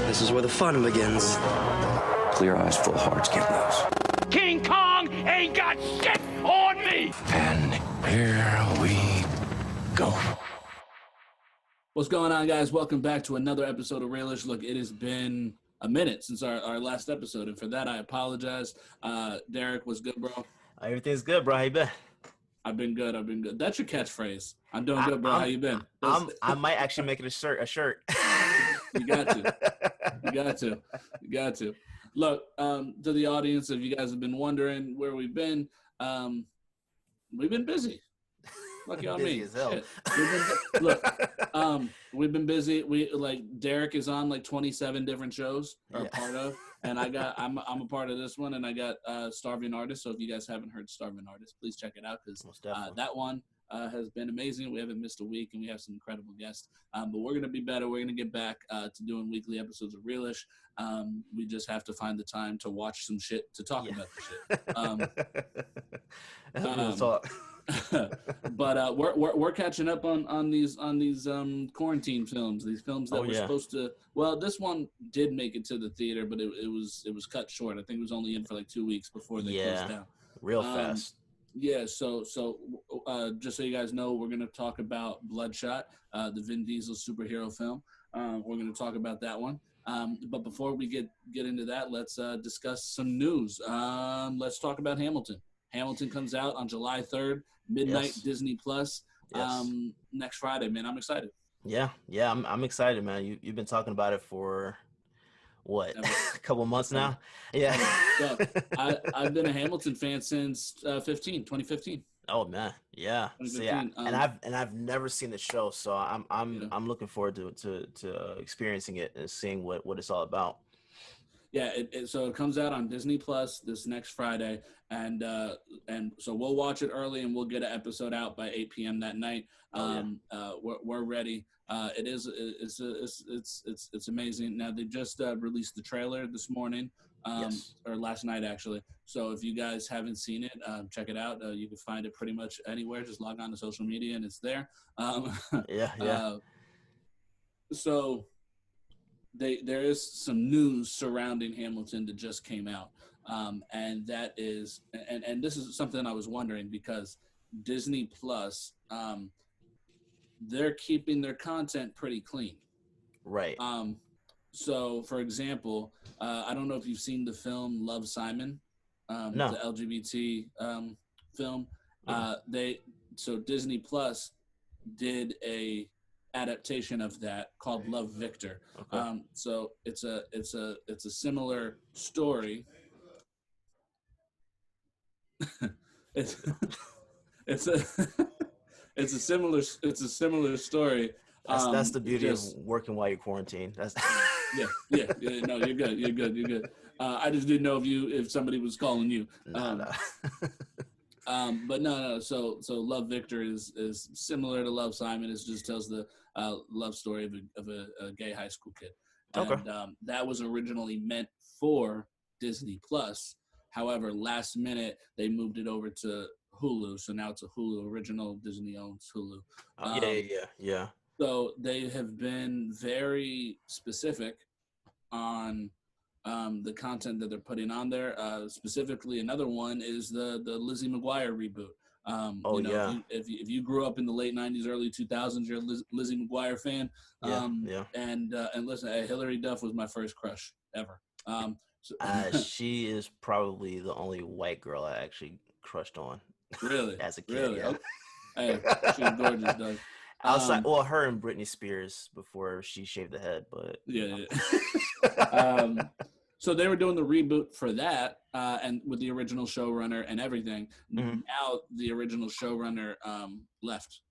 This is where the fun begins. Clear eyes, full hearts, get loose. King Kong ain't got shit on me! And here we go. What's going on, guys? Welcome back to another episode of Realish. Look, it has been a minute since our last episode, and for that, I apologize. Derrick, what's good, bro? Everything's good, bro. How you been? I've been good. That's your catchprise. I'm doing good, bro. How you been? I might actually make it a shirt. You got to. Look, to the audience, if you guys have been wondering where we've been busy. Lucky on busy me. As hell. We've been busy. We Derrick is on 27 different shows are a part of, and I'm a part of this one, and I got Starving Artist. So if you guys haven't heard Starving Artist, please check it out because that one has been amazing. We haven't missed a week, and we have some incredible guests. But we're gonna be better. We're gonna get back to doing weekly episodes of Realish. We just have to find the time to watch some shit to talk about the shit. But we're catching up on these quarantine films. These films that were supposed to. Well, this one did make it to the theater, but it was cut short. I think it was only in for 2 weeks before they closed down. Real fast. Yeah. So just so you guys know, we're gonna talk about Bloodshot, the Vin Diesel superhero film. We're gonna talk about that one. But before we get into that, let's discuss some news. Let's talk about Hamilton. Hamilton comes out on July 3rd, midnight, Disney Plus, next Friday, man. I'm excited. Yeah, I'm excited, man. You've been talking about it for, what, a couple months now? Yeah. I've been a Hamilton fan since 2015. Oh, man. Yeah. So, yeah. And I've never seen the show, so I'm looking forward to experiencing it and seeing what it's all about. Yeah, so it comes out on Disney Plus this next Friday, and so we'll watch it early, and we'll get an episode out by 8 p.m. that night. We're ready. It's amazing. Now they just released the trailer this morning, or last night actually. So if you guys haven't seen it, check it out. You can find it pretty much anywhere. Just log on to social media, and it's there. So. There is some news surrounding Hamilton that just came out, and that is, and this is something I was wondering because Disney Plus, they're keeping their content pretty clean, right? So, for example, I don't know if you've seen the film Love, Simon, no. The LGBT film. So Disney Plus did a adaptation of that called Love, Victor. Okay. So it's a similar story. it's a similar story. That's the beauty of working while you're quarantined. That's yeah. No, you're good. I just didn't know if somebody was calling you. No. But no. So Love, Victor is similar to Love, Simon. It just tells the love story of a gay high school kid. Okay. And that was originally meant for Disney Plus. However, last minute they moved it over to Hulu. So now it's a Hulu original. Disney owns Hulu. Yeah. So they have been very specific on the content that they're putting on there. Specifically, another one is the Lizzie McGuire reboot. If you grew up in the late 90s, early 2000s, you're a Lizzie McGuire fan. And listen, Hilary Duff was my first crush ever. She is probably the only white girl I actually crushed on. Really? As a kid, really? yeah. Okay. Hey, she's gorgeous, Doug. Outside, her and Britney Spears before she shaved the head, but yeah. So they were doing the reboot for that, and with the original showrunner and everything. Mm-hmm. Now the original showrunner left.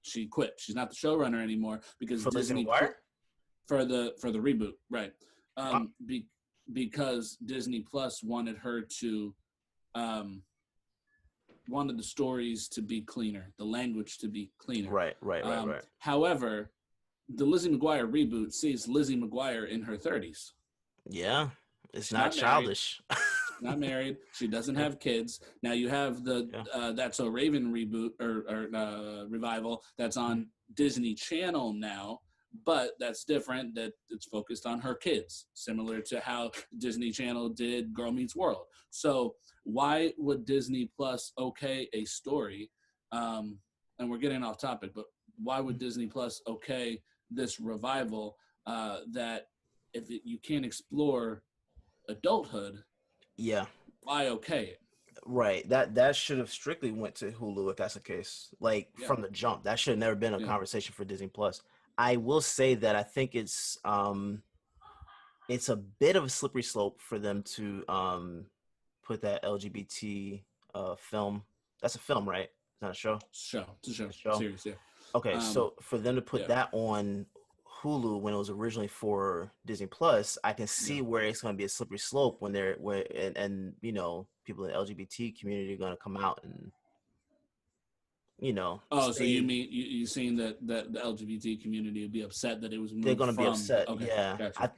She quit. She's not the showrunner anymore because for Disney for the reboot, right? Because Disney Plus wanted her to wanted the stories to be cleaner, the language to be cleaner. Right. However, the Lizzie McGuire reboot sees Lizzie McGuire in her 30s. Yeah, it's not childish. Not married. She doesn't have kids. Now you have the That's So Raven reboot or revival that's on Disney Channel now, but that's different. That it's focused on her kids, similar to how Disney Channel did Girl Meets World. So why would Disney Plus okay a story? And we're getting off topic, but why would Disney Plus okay this revival that if you can't explore adulthood? Yeah. Why okay it? Right. That should have strictly went to Hulu if that's the case. Like from the jump, that should have never been a conversation for Disney Plus. I will say that I think it's a bit of a slippery slope for them to put that LGBT film. That's a film, right? It's not a show. It's a show. Series, yeah. Okay, so for them to put that on Hulu when it was originally for Disney Plus, I can see where it's going to be a slippery slope when and you know, people in the LGBT community are going to come out and, you know. So you mean you saying that the LGBT community would be upset that it was moved? They're going to be upset. Okay, yeah, gotcha.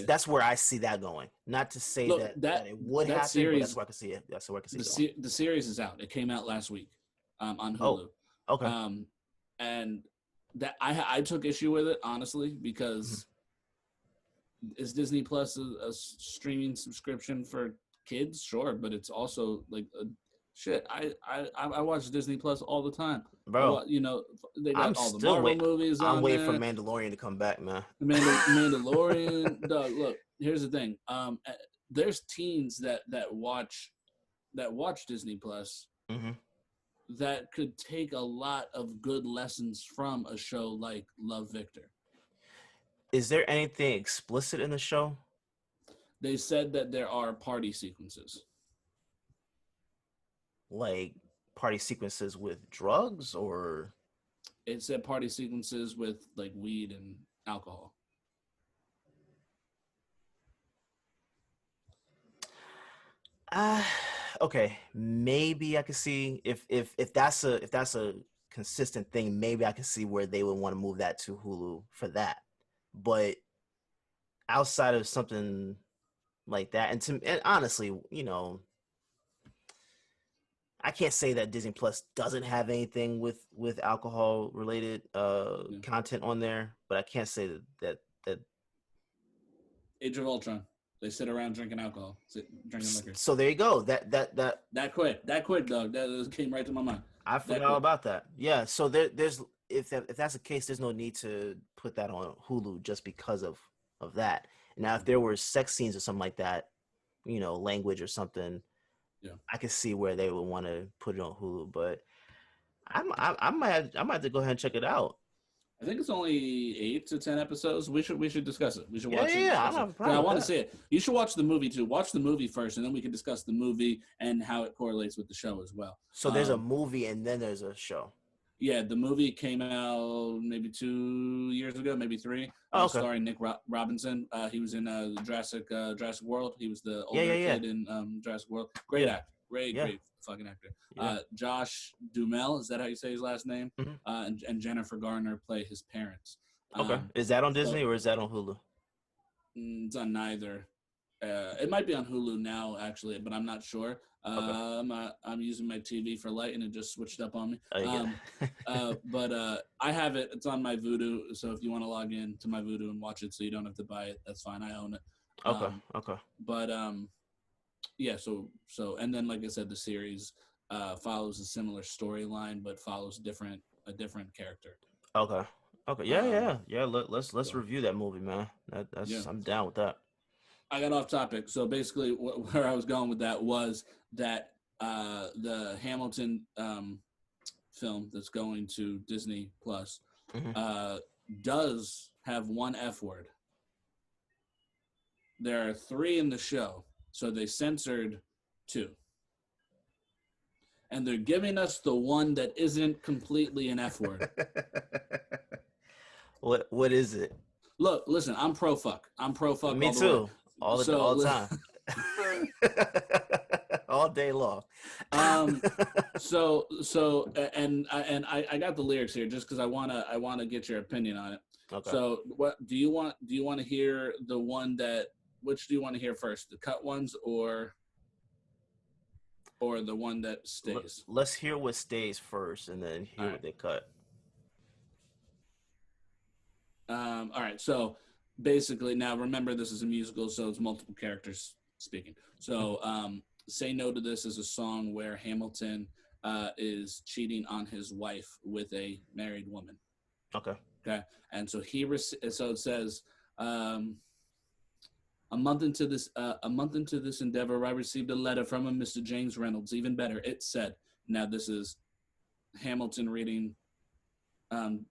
That's where I see that going. Not to say that it would happen, series, but that's where I can see it. That's where I can see it. The series is out. It came out last week on Hulu. Oh, okay. And that I took issue with it, honestly, because is Disney Plus a streaming subscription for kids? Sure, but it's also like shit. I watch Disney Plus all the time, bro. You know, they got all the Marvel movies. I'm waiting for Mandalorian to come back, man. Mandalorian. Dog, look, here's the thing. There's teens that watch Disney Plus. That could take a lot of good lessons from a show like Love, Victor. Is there anything explicit in the show? They said that there are party sequences. Like party sequences with drugs, or? It said party sequences with like weed and alcohol. Okay, maybe I could see if that's a consistent thing, maybe I can see where they would want to move that to Hulu for that. But outside of something like that, and honestly, you know, I can't say that Disney Plus doesn't have anything with alcohol related content on there, but I can't say that Age of Ultron. They sit around drinking alcohol, drinking liquor. So there you go. That quit, dog. That came right to my mind. I forgot all about that. Yeah. So there's if that's the case, there's no need to put that on Hulu just because of that. Now, if there were sex scenes or something like that, you know, language or something, I could see where they would want to put it on Hulu. But I might have to go ahead and check it out. I think it's only 8 to 10 episodes. We should discuss it. We should watch it. Yeah, I want to see it. You should watch the movie too. Watch the movie first, and then we can discuss the movie and how it correlates with the show as well. So there's a movie and then there's a show. Yeah, the movie came out maybe 2 years ago, maybe 3. Starring Nick Robinson. He was in Jurassic World. He was the older kid in Jurassic World. Great actor. Great fucking actor. Josh Duhamel, is that how you say his last name? And Jennifer Garner play his parents. Okay. Is that on Disney or is that on Hulu? It's on neither. It might be on Hulu now, actually, but I'm not sure. I'm using my TV for light, and it just switched up on me. But I have it. It's on my Vudu, so if you want to log in to my Vudu and watch it so you don't have to buy it, that's fine. I own it. Okay. But yeah, so and then like I said, the series follows a similar storyline but follows a different character. Okay. Yeah. Let's review that movie, man. I'm down with that. I got off topic. So basically, where I was going with that was that the Hamilton film that's going to Disney Plus does have one F word. There are 3 in the show. So they censored 2. And they're giving us the one that isn't completely an F word. What is it? Look, listen, I'm pro fuck. Me all too. The way. All the time. All day long. So I got the lyrics here just because I wanna get your opinion on it. Okay. So what do you want to hear the one that which do you want to hear first? The cut ones or the one that stays? Let's hear what stays first and then hear what they cut. All right, so basically, now remember this is a musical, so it's multiple characters speaking. So, "Say No to This" is a song where Hamilton is cheating on his wife with a married woman. Okay. Okay, and so so it says, a month into this endeavor, I received a letter from a Mr. James Reynolds. Even better, it said. Now this is Hamilton reading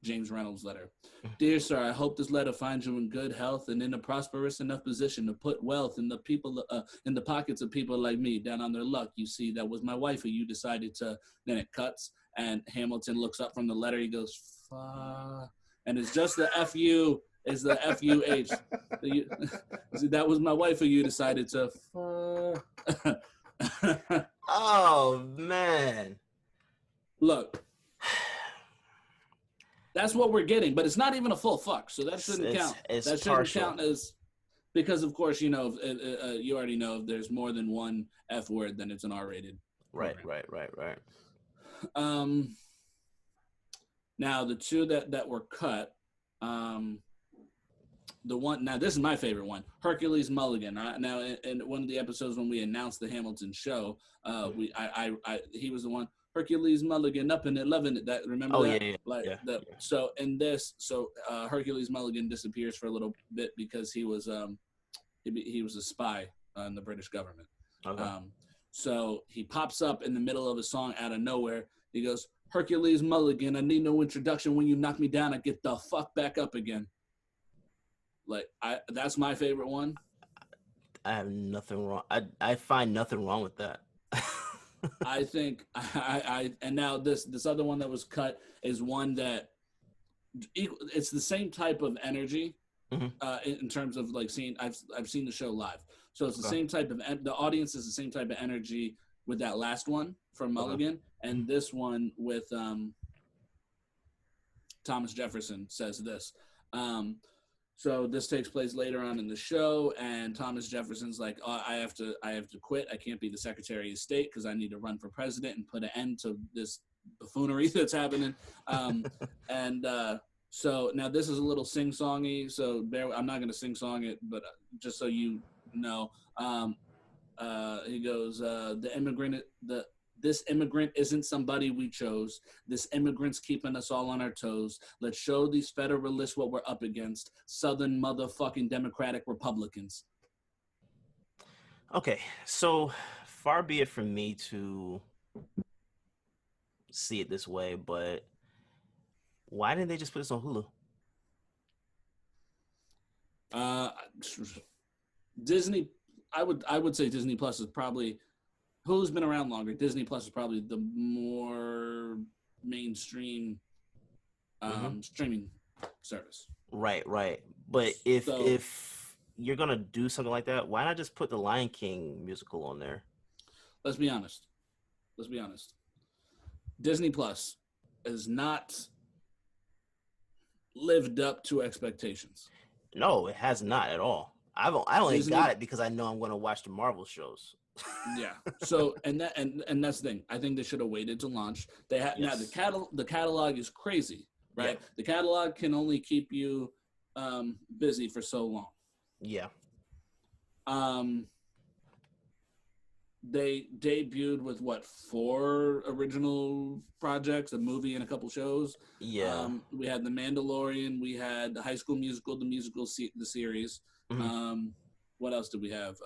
James Reynolds' letter. "Dear sir, I hope this letter finds you in good health and in a prosperous enough position to put wealth in the pockets of people like me down on their luck. You see, that was my wife who you decided to." Then it cuts, and Hamilton looks up from the letter. He goes, "Fuck," and it's just the "fu." Is the FUH. That was my wife who you decided to fuck. Oh man. Look. That's what we're getting, but it's not even a full fuck, so that shouldn't count. That shouldn't count as, because of course, you already know if there's more than one F word, then it's an R-rated. Right. Now the two that were cut, the one, now this is my favorite one, Hercules Mulligan. Now in one of the episodes when we announced the Hamilton show, he was the one, Hercules Mulligan up in it, loving it. That, remember that? Yeah. So in this, Hercules Mulligan disappears for a little bit because he was a spy in the British government. Okay. So he pops up in the middle of a song out of nowhere. He goes, "Hercules Mulligan, I need no introduction. When you knock me down, I get the fuck back up again." Like, that's my favorite one. I have nothing wrong. I find nothing wrong with that. I think and now this other one that was cut is one that it's the same type of energy, in terms of like seeing. I've seen the show live, so it's the same type of the audience is the same type of energy with that last one from Mulligan, and this one with Thomas Jefferson says this. So this takes place later on in the show, and Thomas Jefferson's like, "Oh, I have to quit. I can't be the Secretary of State because I need to run for president and put an end to this buffoonery that's happening." So now this is a little sing-songy. So I'm not going to sing-song it, but just so you know, he goes, "This immigrant isn't somebody we chose. This immigrant's keeping us all on our toes. Let's show these Federalists what we're up against. Southern motherfucking Democratic Republicans." Okay, so far be it from me to see it this way, but why didn't they just put this on Hulu? Disney, I would say Disney Plus is probably, Hulu's been around longer. Disney Plus is probably the more mainstream streaming service. Right. But if you're gonna do something like that, why not just put the Lion King musical on there? Let's be honest. Disney Plus has not lived up to expectations. No, it has not at all. I only got it because I know I'm going to watch the Marvel shows. Yeah. So and that's the thing. I think they should have waited to launch. They have now the catalog is crazy, right? Yeah. The catalog can only keep you busy for so long. Yeah. They debuted with 4 original projects, a movie and a couple shows. Yeah. We had The Mandalorian, we had High School Musical, the musical the series. What else did we have?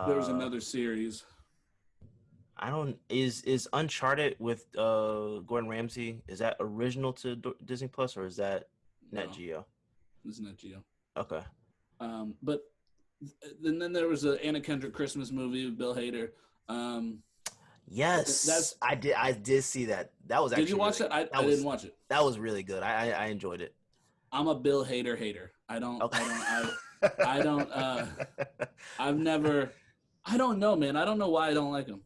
There was another series. Is Uncharted with Gordon Ramsay, is that original to Disney Plus or is that Nat Geo? It's Nat Geo. Okay. But and then there was an Anna Kendrick Christmas movie with Bill Hader. Yes, I did see that. That was actually. Did you watch that? I didn't watch it. That was really good. I enjoyed it. I'm a Bill Hader hater. I don't. I don't know, man. I don't know why I don't like him.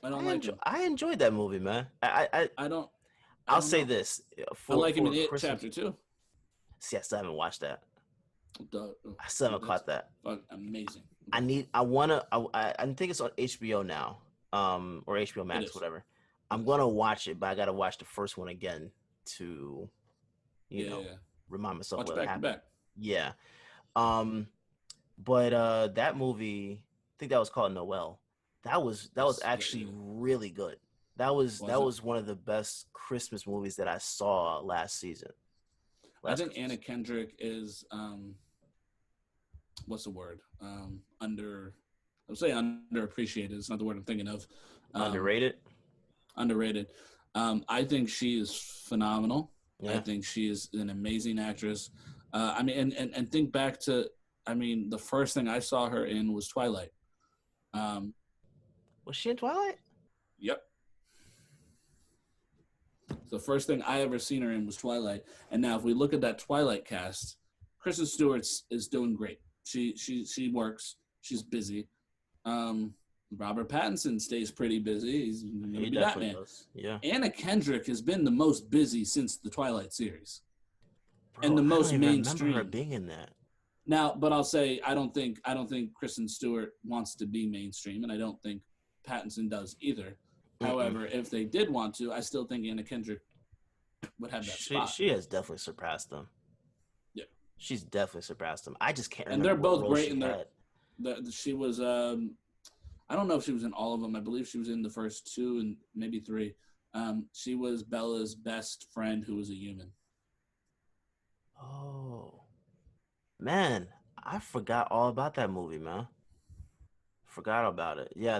I enjoyed that movie, man. I'll say this. I like him in It Chapter 2. See, I still haven't watched that. I still haven't caught that. Amazing. I think it's on HBO now, or HBO Max, whatever. I'm gonna watch it, but I gotta watch the first one again to, remind myself Watch what back happened. to back. Yeah. But that movie, I think that was called Noel. That was actually really good. That was one of the best Christmas movies that I saw last season. I think Anna Kendrick is what's the word? Underappreciated. It's not the word I'm thinking of. Underrated. I think she is phenomenal. Yeah. I think she is an amazing actress. I mean, and think back to, I mean, the first thing I saw her in was Twilight. Was she in Twilight? Yep. The first thing I ever seen her in was Twilight. And now if we look at that Twilight cast, Kristen Stewart is doing great. She works. She's busy. Robert Pattinson stays pretty busy. He's going to be Batman. Does. Yeah. Anna Kendrick has been the most busy since the Twilight series. Bro, and the most mainstream. I remember her being in that. Now, but I'll say I don't think Kristen Stewart wants to be mainstream, and I don't think Pattinson does either. Mm-mm. However, if they did want to, I still think Anna Kendrick would have that spot. She has definitely surpassed them. Yeah, she's definitely surpassed them. I just can't remember. And they're both great in their. She was. I don't know if she was in all of them. I believe she was in the first 2 and maybe 3. She was Bella's best friend who was a human. Oh, man, I forgot all about that movie, man. Forgot about it. Yeah,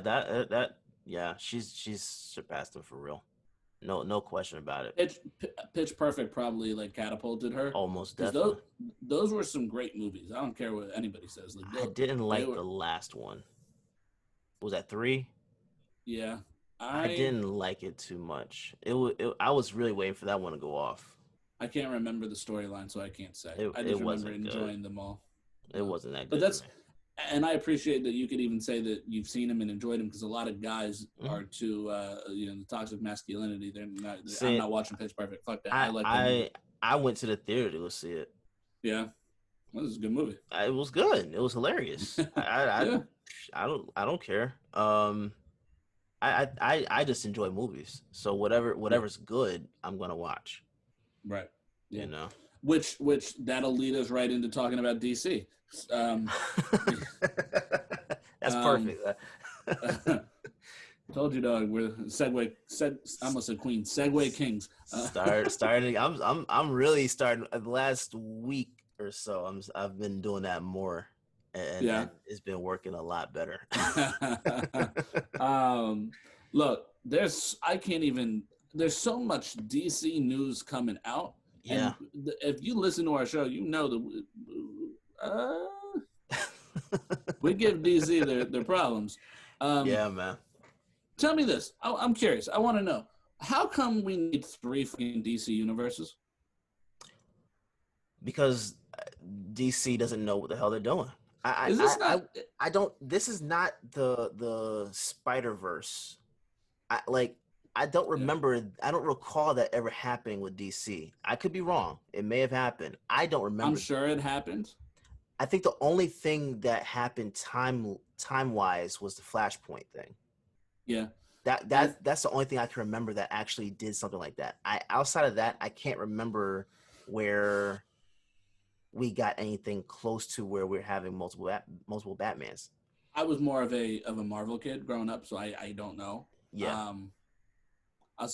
yeah, she's surpassed him for real. No question about it. Pitch Perfect probably like catapulted her. Almost definitely. Those were some great movies. I don't care what anybody says. I didn't like the last one. Was that 3? Yeah, I didn't like it too much. I was really waiting for that one to go off. I can't remember the storyline, so I can't say. I just remember enjoying them all. It wasn't that good. But and I appreciate that you could even say that you've seen him and enjoyed him, because a lot of guys are too, the toxic masculinity. They're not. I'm not watching Pitch Perfect. Fuck that. I went to the theater to go see it. Yeah, well, this is a good movie. It was good. It was hilarious. I don't care. I just enjoy movies. So whatever's good, I'm gonna watch. Right. Yeah. You know. Which that'll lead us right into talking about DC. That's perfect. Told you, dog. We're I almost said Queen. Segway Kings. Starting. I'm really starting. The last week or so, I've been doing that more, and it's been working a lot better. Look, there's so much DC news coming out. Yeah. And if you listen to our show, you know that we give DC their problems. Yeah, man. Tell me this. I'm curious. I want to know, how come we need 3 fucking DC universes? Because DC doesn't know what the hell they're doing. This is not the Spider-Verse. I don't remember. Yeah. I don't recall that ever happening with DC. I could be wrong. It may have happened. I don't remember. I'm sure it happened. I think the only thing that happened time-wise was the Flashpoint thing. Yeah. That's the only thing I can remember that actually did something like that. Outside of that, I can't remember where we got anything close to where we're having multiple Batmans. I was more of a Marvel kid growing up, so I don't know. Yeah.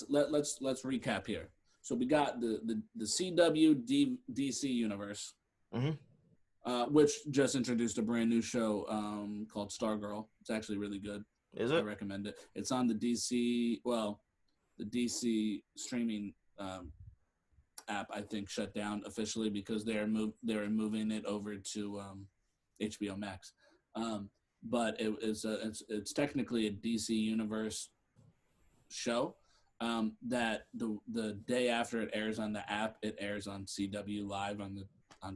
Let's recap here. So we got the CW DC universe, which just introduced a brand new show called Stargirl. It's actually really good. Is it? I recommend it. It's on the DC streaming app. I think shut down officially because they're moving it over to HBO Max. But it's technically a DC universe show. That the day after it airs on the app, it airs on CW live on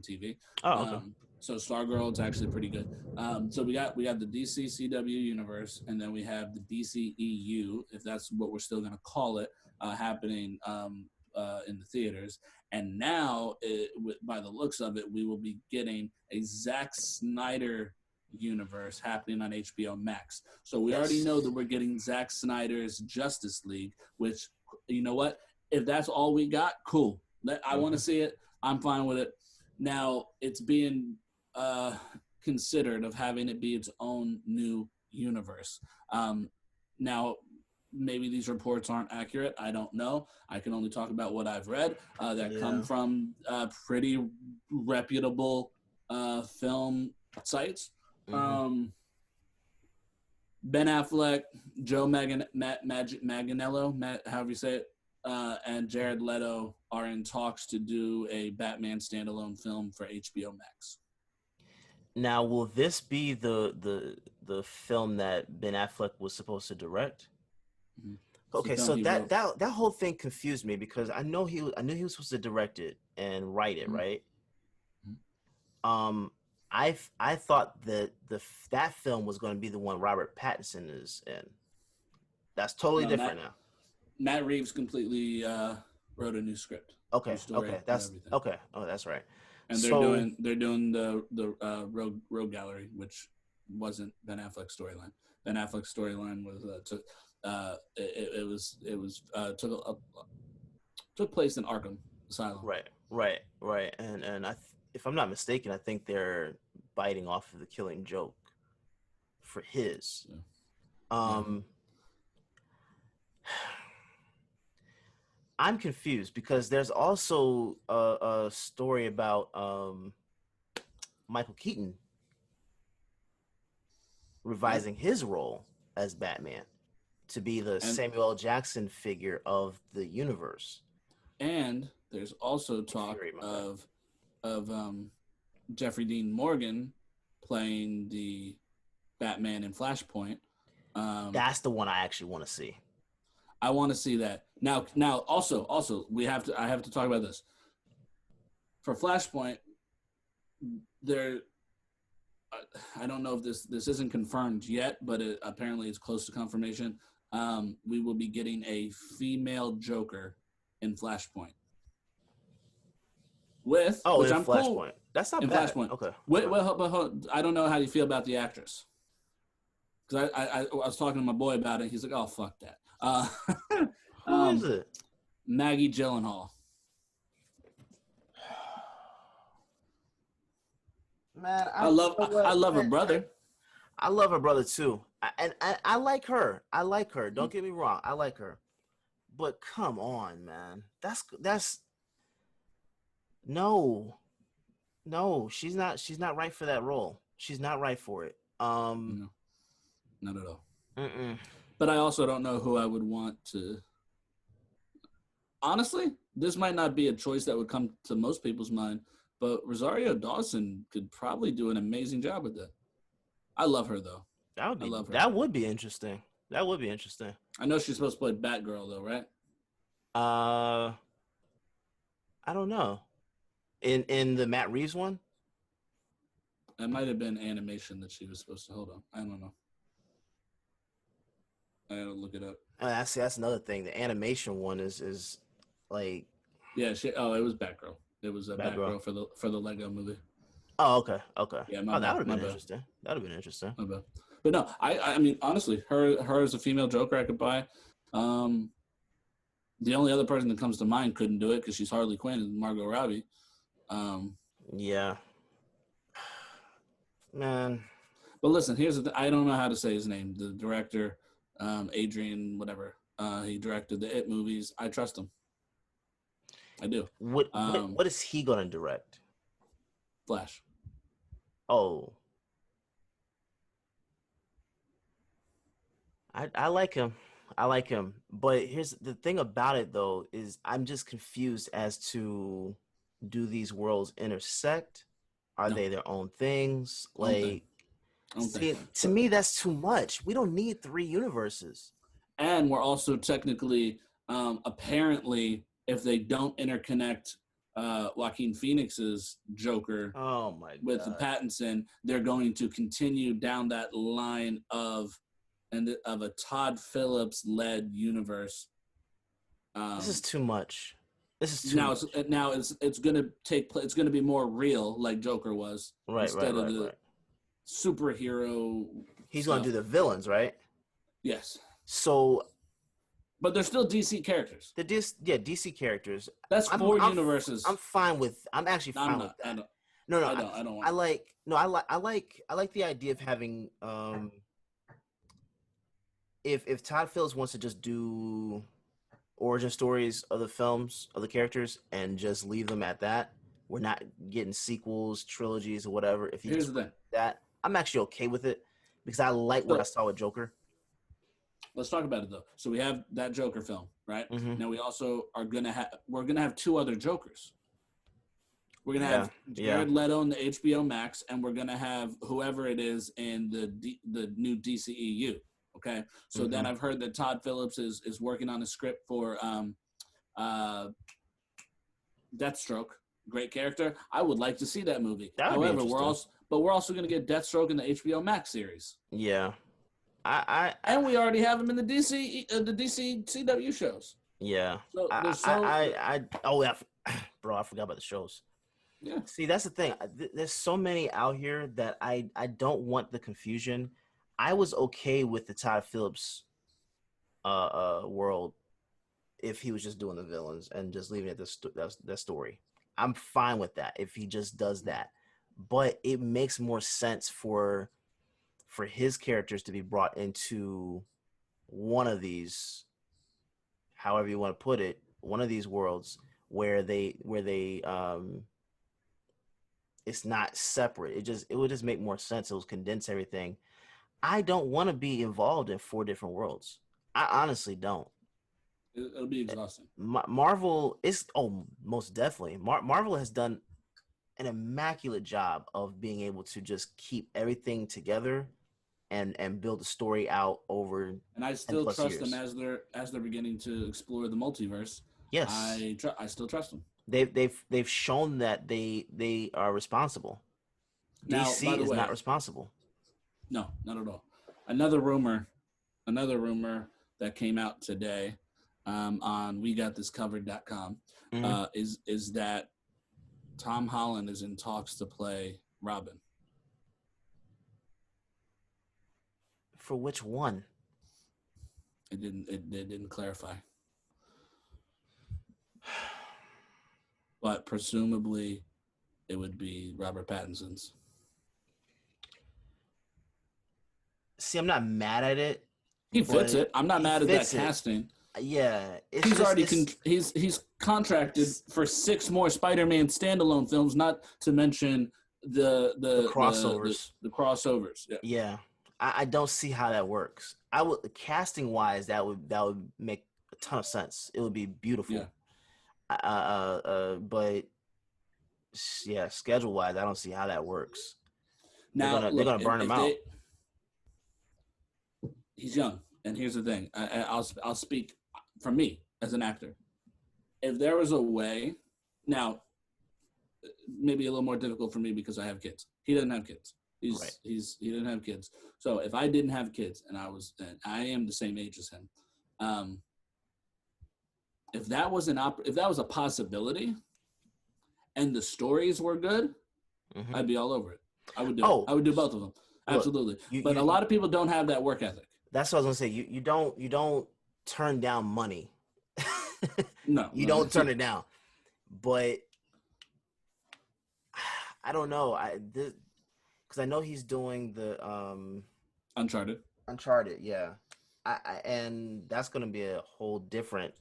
TV. Oh, okay. So Stargirl is actually pretty good. So we got the DC CW universe, and then we have the DCEU, if that's what we're still going to call it, happening in the theaters. And now, by the looks of it, we will be getting a Zack Snyder universe happening on HBO Max. So we already know that we're getting Zack Snyder's Justice League, which, you know what? if that's all we got, cool. I want to see it. I'm fine with it. Now it's being considered of having it be its own new universe. Now, maybe these reports aren't accurate. I don't know. I can only talk about what I've read that come from pretty reputable film sites. Ben Affleck, Joe Manganiello, however you say it, and Jared Leto are in talks to do a Batman standalone film for HBO Max. Now, will this be the film that Ben Affleck was supposed to direct? Mm-hmm. Okay, so that whole thing confused me because I knew he was supposed to direct it and write it, right? Mm-hmm. I thought that that film was going to be the one Robert Pattinson is in. That's totally different now. Matt Reeves completely wrote a new script. Okay, that's okay. Oh, that's right. And they're doing the Rogue Gallery, which wasn't Ben Affleck's storyline. Ben Affleck's storyline was took place in Arkham Asylum. Right. And if I'm not mistaken, I think they're biting off of The Killing Joke for his. Yeah. I'm confused because there's also a story about Michael Keaton revising his role as Batman to be the Samuel L. Jackson figure of the universe. And there's also talk of Jeffrey Dean Morgan playing the Batman in Flashpoint. That's the one I actually want to see. I want to see that. Now also I have to talk about this. For Flashpoint, I don't know if this isn't confirmed yet, but apparently it's close to confirmation. We will be getting a female Joker in Flashpoint. Which I'm Flashpoint. Cool. That's not in bad. Flashpoint. Okay. But I don't know how you feel about the actress. Because I was talking to my boy about it. He's like, "Oh, fuck that." Who is it? Maggie Gyllenhaal. Man, I love her brother. I love her brother too, and I like her. Don't get me wrong, I like her. But come on, man, that's no, she's not right for that role. She's not right for it. No, not at all. Mm-mm. But I also don't know who I would want to. Honestly, this might not be a choice that would come to most people's mind, but Rosario Dawson could probably do an amazing job with that. I love her though. That would be interesting. I know she's supposed to play Batgirl though, right? I don't know. In the Matt Reeves one? It might have been animation that she was supposed to. Hold on. I don't know. I gotta look it up. That's another thing. The animation one is like. Yeah. It was Batgirl. It was a Batgirl for the Lego movie. Oh, okay. Yeah, that would have been interesting. But no, I mean, honestly, her as a female Joker, I could buy. The only other person that comes to mind couldn't do it because she's Harley Quinn and Margot Robbie. Yeah. Man. But listen, I don't know how to say his name. The director, Adrian, whatever. He directed the It movies. I trust him. I do. What is he gonna direct? Flash. Oh. I like him. But here's the thing about it though, is I'm just confused as to, do these worlds intersect? Are they their own things? Like, to me, that's too much. We don't need 3 universes. And we're also technically, apparently, if they don't interconnect Joaquin Phoenix's Joker with Pattinson, they're going to continue down that line of a Todd Phillips led universe. This is too much. It's going to take place. It's going to be more real, like Joker was, instead of the superhero. He's going to do the villains, right? Yes. So But they're still DC characters. DC characters. That's four universes. I'm fine with. I'm actually fine with that. I don't want. I like the idea of having. If Todd Phillips wants to just do origin stories of the films of the characters and just leave them at that, we're not getting sequels, trilogies, or whatever. If Here's the thing. That I'm actually okay with it because I like what I saw with Joker. Let's talk about it though. So we have that Joker film, right? Mm-hmm. Now we also are gonna have two other Jokers. We're gonna have Jared Leto in the HBO Max, and we're gonna have whoever it is in the new DCEU. Okay, so then I've heard that Todd Phillips is working on a script for Deathstroke. Great character. I would like to see that movie. However, we're also going to get Deathstroke in the HBO Max series. Yeah, and we already have him in the DCCW shows. Yeah. So, bro, I forgot about the shows. Yeah. See, that's the thing. There's so many out here that I don't want the confusion. I was okay with the Todd Phillips world if he was just doing the villains and just leaving it that story. I'm fine with that if he just does that. But it makes more sense for his characters to be brought into one of these, however you want to put it, one of these worlds where they it's not separate. It would just make more sense. It would condense everything. I don't want to be involved in 4 different worlds. I honestly don't. It'll be exhausting. Marvel is most definitely. Marvel has done an immaculate job of being able to just keep everything together and build a story out over. And I still trust them as they're beginning to explore the multiverse. Yes, I still trust them. They've shown that they are responsible. Now, DC is not responsible. No, not at all. Another rumor that came out today on WeGotThisCovered.com is that Tom Holland is in talks to play Robin. For which one? It didn't clarify. But presumably it would be Robert Pattinson's. See, I'm not mad at it. He fits it. I'm not mad at that casting. Yeah, he's contracted for 6 more Spider-Man standalone films, not to mention the crossovers. The crossovers. Yeah. I don't see how that works. Casting wise, that would make a ton of sense. It would be beautiful. Yeah. But yeah, schedule wise, I don't see how that works. Now they're gonna burn him out. He's young, and here's the thing. I'll speak for me as an actor. If there was a way, now maybe a little more difficult for me because I have kids. He doesn't have kids. He didn't have kids. So if I didn't have kids and I am the same age as him, if that was a possibility, and the stories were good, I'd be all over it. I would do it. I would do both of them. Absolutely. But a lot of people don't have that work ethic. That's what I was gonna say. You don't turn down money. No, you don't turn it down. But I don't know. Because I know he's doing the Uncharted. Yeah. And that's gonna be a whole different.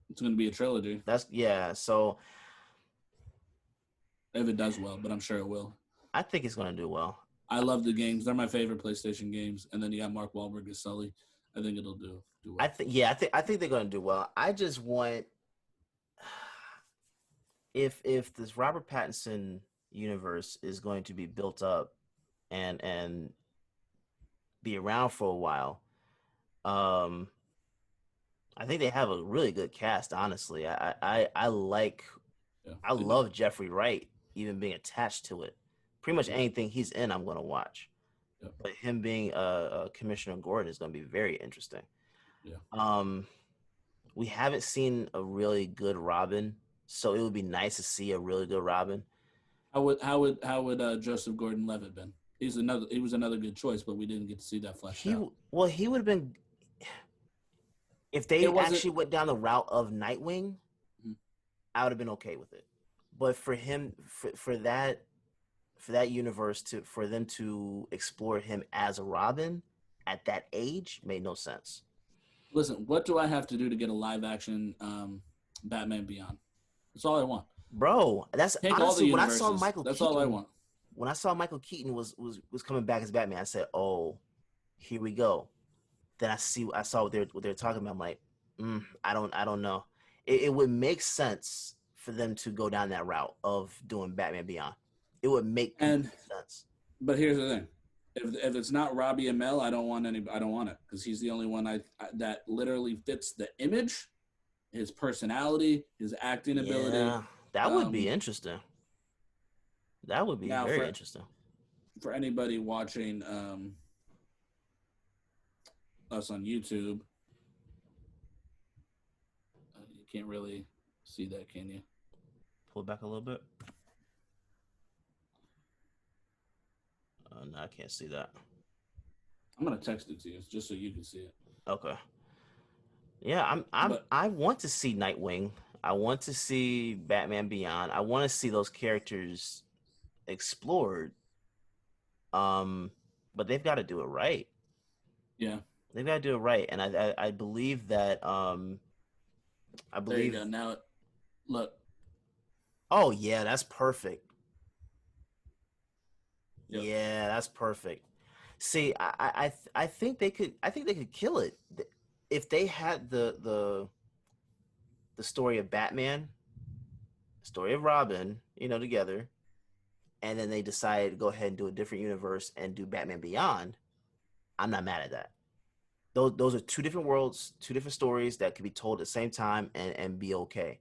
It's gonna be a trilogy. So if it does well, but I'm sure it will. I think it's gonna do well. I love the games. They're my favorite PlayStation games. And then you got Mark Wahlberg as Sully. I think it'll do well. I think they're gonna do well. I just want if this Robert Pattinson universe is going to be built up and be around for a while, I think they have a really good cast. Honestly, I love Jeffrey Wright even being attached to it. Pretty much anything he's in, I'm going to watch. Yeah. But him being Commissioner Gordon is going to be very interesting. Yeah. We haven't seen a really good Robin, so it would be nice to see a really good Robin. How would Joseph Gordon-Levitt been? He was another good choice, but we didn't get to see that fleshed out. He would have been. If they actually went down the route of Nightwing, I would have been okay with it. But for him, for that universe for them to explore him as a Robin at that age made no sense. Listen, what do I have to do to get a live action Batman Beyond? That's all I want. Bro, that's Take honestly all the when I saw Michael That's Keaton, all I want. When I saw Michael Keaton was coming back as Batman, I said, "Oh, here we go." Then I saw what they're talking about. I'm like, I don't know. It would make sense for them to go down that route of doing Batman Beyond. It would make sense. But here's the thing: if it's not Robbie Amell, I don't want it because he's the only one that literally fits the image, his personality, his acting ability. Yeah, that would be interesting. That would be very interesting. For anybody watching us on YouTube, you can't really see that, can you? Pull it back a little bit. No, I can't see that. I'm gonna text it to you just so you can see it. Okay. Yeah, I want to see Nightwing. I want to see Batman Beyond. I want to see those characters explored. But they've got to do it right. Yeah, they've got to do it right, and I believe that I believe. There you go. Now, look. Oh yeah, that's perfect. Yep. Yeah, that's perfect. See, I think they could. I think they could kill it if they had the story of Batman, story of Robin, together, and then they decided to go ahead and do a different universe and do Batman Beyond. I'm not mad at that. Those are two different worlds, two different stories that could be told at the same time and be okay.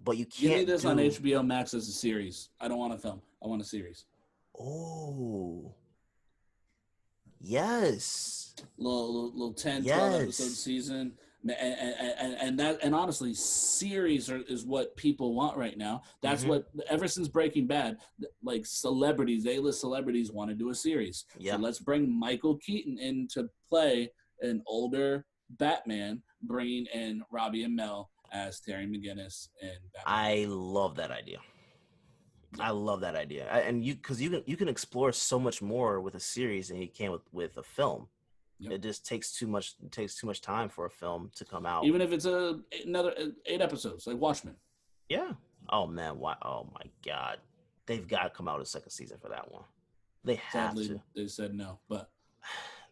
But you can't. Give me this on HBO Max as a series. I don't want a film. I want a series. Oh. Yes. Little 10, 12 episode season. And honestly, series is what people want right now. That's what, ever since Breaking Bad, like celebrities, A-list celebrities want to do a series. Yeah. So let's bring Michael Keaton in to play an older Batman, bringing in Robbie Amell as Terry McGinnis and Batman. I love that idea. I love that idea, and you can explore so much more with a series than you can with a film. Yep. It just takes too much time for a film to come out. Even if it's another 8 episodes, like Watchmen. Yeah. Oh man. Oh my God. They've got to come out a second season for that one. They have to. They said no, but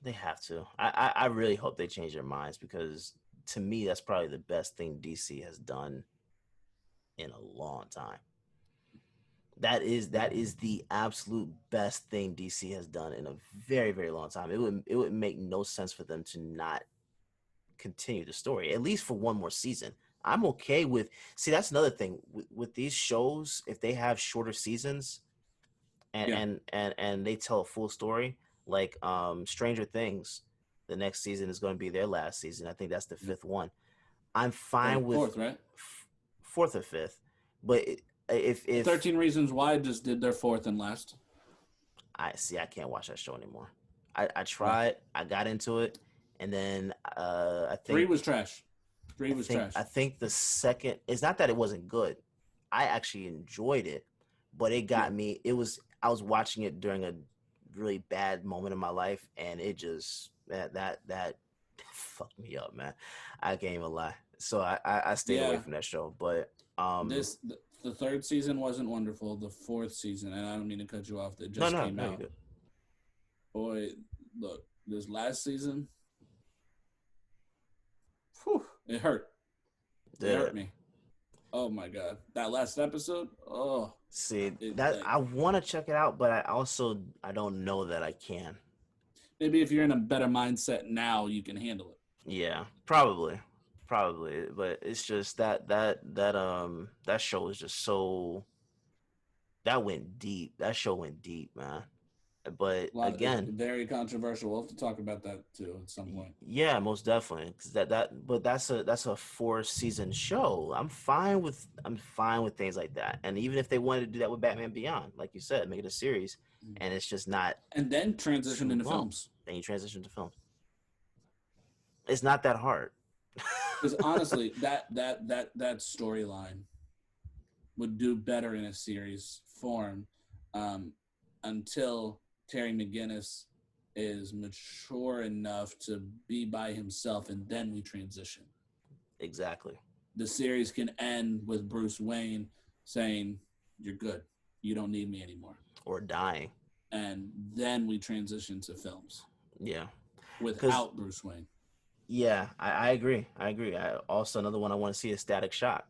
they have to. I really hope they change their minds because to me that's probably the best thing DC has done in a long time. That is the absolute best thing DC has done in a very, very long time. It would make no sense for them to not continue the story, at least for one more season. I'm okay with. See, that's another thing with these shows. If they have shorter seasons, and they tell a full story, like Stranger Things, the next season is going to be their last season. I think that's the 5th one. I'm fine with fourth, right? 4th or 5th, but. If 13 Reasons Why just did their 4th and last. I can't watch that show anymore. I tried, I got into it, and then I think 3 was trash. 3 was trash. I think the second, it's not that it wasn't good. I actually enjoyed it, but it got me. I was watching it during a really bad moment in my life, and it just that fucked me up, man. I can't even lie. So I stayed away from that show, but the 3rd season wasn't wonderful. The 4th season, and I don't mean to cut you off. That just came out. Good. Boy, look, this last season, it hurt. It hurt me. Oh my God, that last episode. Oh, see I want to check it out, but I don't know that I can. Maybe if you're in a better mindset now, you can handle it. Yeah, probably, but it's just that show is just so that went deep. That show went deep, man. But again, very controversial. We'll have to talk about that too at some point. Yeah, most definitely. Because but that's a 4-season show. I'm fine with things like that. And even if they wanted to do that with Batman Beyond, like you said, make it a series, and it's just not. And then transition into films. Then you transition to films. It's not that hard. Because honestly, that storyline would do better in a series form until Terry McGinnis is mature enough to be by himself, and then we transition. Exactly. The series can end with Bruce Wayne saying, "You're good. You don't need me anymore," or dying, and then we transition to films. Yeah, without Bruce Wayne. Yeah, I agree. Also, another one I want to see is Static Shock.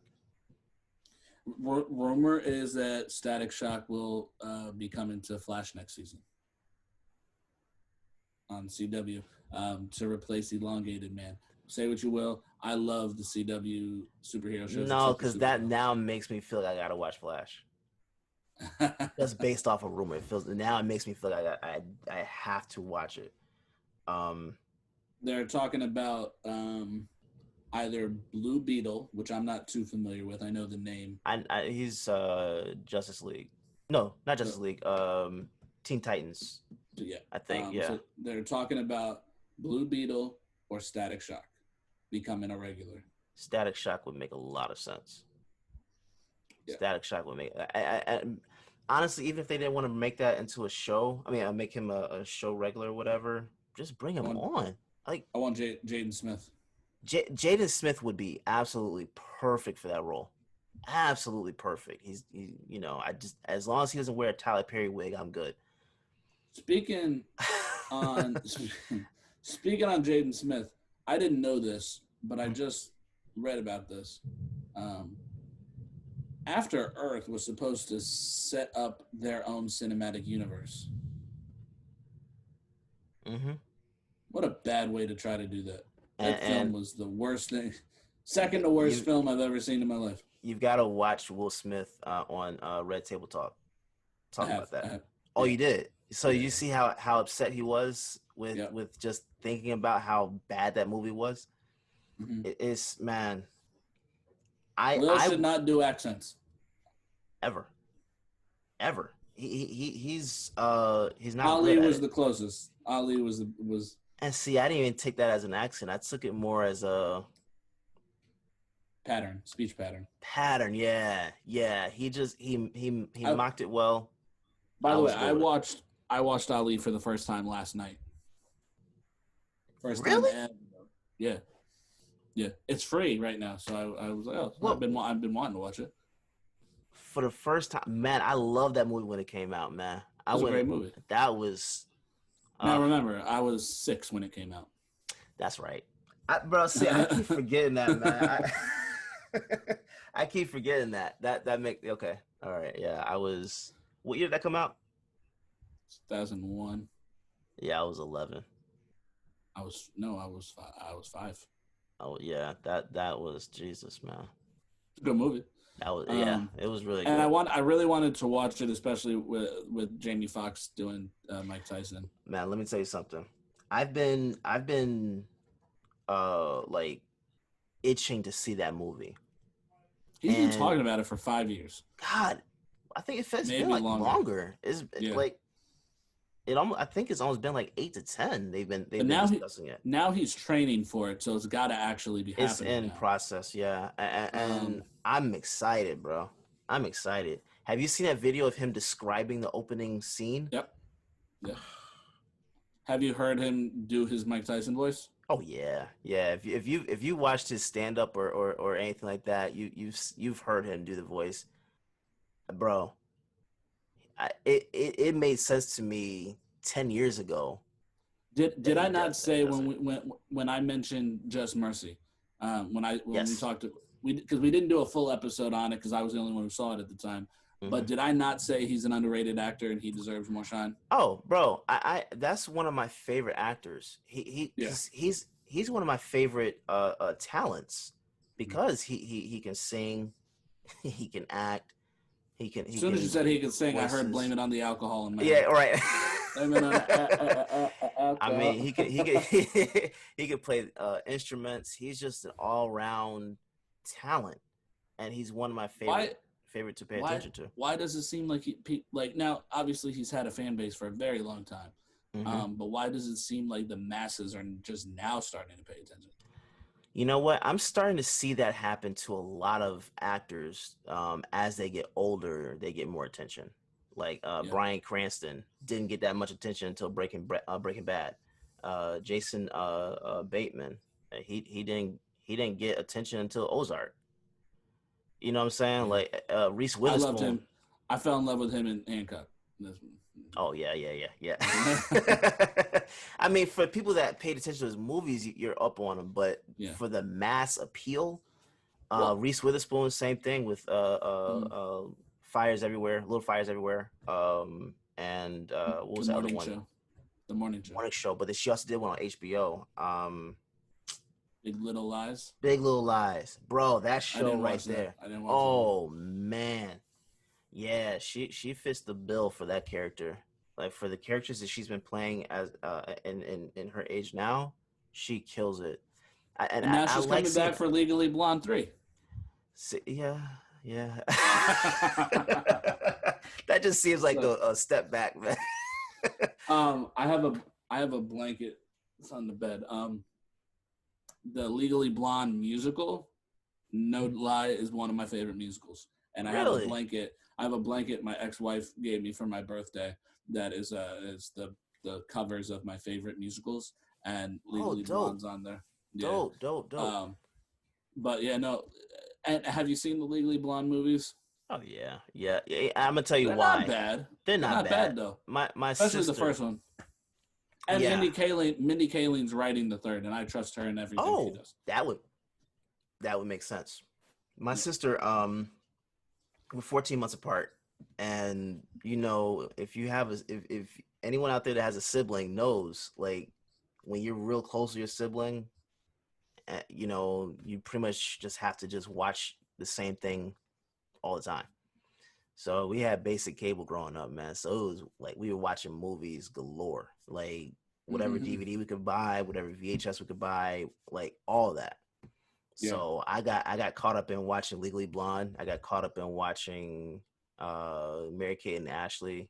Rumor is that Static Shock will be coming to Flash next season on CW to replace Elongated Man. Say what you will, I love the CW superhero shows. No, because that now makes me feel like I gotta watch Flash. That's based off a rumor. It makes me feel like I have to watch it. They're talking about either Blue Beetle, which I'm not too familiar with. I know the name. He's Justice League. No, not Justice League. Teen Titans. Yeah, I think. So they're talking about Blue Beetle or Static Shock becoming a regular. Static Shock would make a lot of sense. Yeah. Static Shock would make. I honestly, even if they didn't want to make that into a show, make him a show regular or whatever, just bring him on. Like, I want Jaden Smith. Jaden Smith would be absolutely perfect for that role. Absolutely perfect. He's as long as he doesn't wear a Tyler Perry wig, I'm good. Speaking on Jaden Smith, I didn't know this, but I just read about this. After Earth was supposed to set up their own cinematic universe. Mm-hmm. What a bad way to try to do that. That film was the worst thing. Second to worst film I've ever seen in my life. You've got to watch Will Smith on Red Table Talk. Talk about that. Oh, you did? So you see how upset he was with just thinking about how bad that movie was? Mm-hmm. It's, man. Will should not do accents. Ever. He's not. Ali was the closest. Ali was. And see, I didn't even take that as an accent. I took it more as a speech pattern. Yeah. He mocked it well. By the way, I watched Ali for the first time last night. Really? Yeah. It's free right now, so I was like, I've been wanting to watch it. For the first time, man, I love that movie when it came out, man. It was a great movie. That was. Now remember, I was 6 when it came out. That's right, bro. See, I keep forgetting that, man. I keep forgetting that. That make okay. All right, yeah. I was. What year did that come out? 2001. Yeah, I was 11. I was 5. Oh yeah, that was Jesus, man. It's a good movie. That was it was really good. And I really wanted to watch it, especially with Jamie Foxx doing Mike Tyson. Man, let me tell you something. I've been like itching to see that movie. He's been talking about it for 5 years. God, I think it's been like longer. It's like I think it's almost been like 8 to 10. They've been discussing it. Now he's training for it, so it's got to actually be happening. It's in process, yeah. And I'm excited, bro. I'm excited. Have you seen that video of him describing the opening scene? Yep. Yeah. Have you heard him do his Mike Tyson voice? Oh yeah. If you watched his stand up or anything like that, you've heard him do the voice, bro. It made sense to me 10 years ago. Did I not say when I mentioned Just Mercy, when we talked because we didn't do a full episode on it because I was the only one who saw it at the time. Mm-hmm. But did I not say he's an underrated actor and he deserves more shine? Oh, bro, I that's one of my favorite actors. He's one of my favorite talents because he can sing, he can act. As soon as you said he could sing, voices. I heard "Blame It on the Alcohol." In my head. Right. Blame it on alcohol. I mean, he could play instruments. He's just an all-round talent, and he's one of my favorite to pay attention to. Why does it seem like now? Obviously, he's had a fan base for a very long time, but why does it seem like the masses are just now starting to pay attention? You know what? I'm starting to see that happen to a lot of actors. As they get older, they get more attention. Like Bryan Cranston didn't get that much attention until Breaking Bad. Jason Bateman, he didn't get attention until Ozark. You know what I'm saying? Yeah. Like Reese I Witherspoon. loved him. I fell in love with him in Hancock. Oh yeah. I mean, for people that paid attention to his movies, you're up on him. But for the mass appeal, Reese Witherspoon, same thing with Fires Everywhere, Little Fires Everywhere, and what was the other one? The Morning Show. Morning Show. But she also did one on HBO. Big Little Lies. Big Little Lies, bro. That show right there. I didn't watch that. Man. Yeah, she fits the bill for that character. Like for the characters that she's been playing as in her age now, she kills it. And now she's coming back for Legally Blonde 3. Yeah. That just seems like a step back, man. I have a blanket. It's on the bed. The Legally Blonde musical, no lie, is one of my favorite musicals. And I have a blanket. My ex-wife gave me for my birthday. That is the covers of my favorite musicals, and Legally Blonde's on there. Yeah. Dope. But yeah, no. And have you seen the Legally Blonde movies? Oh yeah. I'm gonna tell you They're why. Not bad. They're not bad though. My especially sister, the first one. And Mindy Kaling's writing the third, and I trust her in everything she does. That would make sense. My sister, we're 14 months apart, and if anyone out there that has a sibling knows, like when you're real close to your sibling, you pretty much just have to just watch the same thing all the time. So we had basic cable growing up, man. So it was like we were watching movies galore, like whatever DVD we could buy, whatever VHS we could buy, like all that. Yeah. So I got caught up in watching Legally Blonde. I got caught up in watching Mary-Kate and Ashley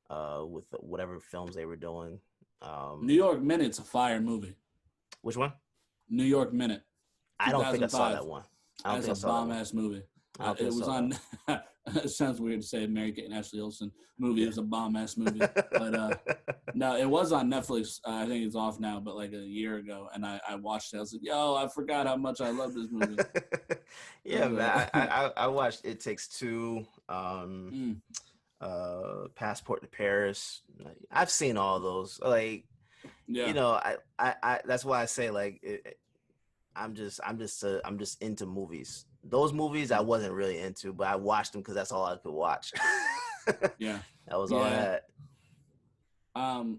with whatever films they were doing. New York Minute's a fire movie. Which one? New York Minute. I don't think I saw that one. That's a bomb-ass movie. It was on. It sounds weird to say a Mary-Kate and Ashley Olsen movie. It was a bomb-ass movie. But no, it was on Netflix. I think it's off now, but like a year ago. And I watched it. I was like, yo, I forgot how much I love this movie. Yeah, man. I watched It Takes Two, Passport to Paris. I've seen all those. Like, I that's why I say, like, I'm just into movies. Those movies I wasn't really into, but I watched them because that's all I could watch. Yeah, that was all I had.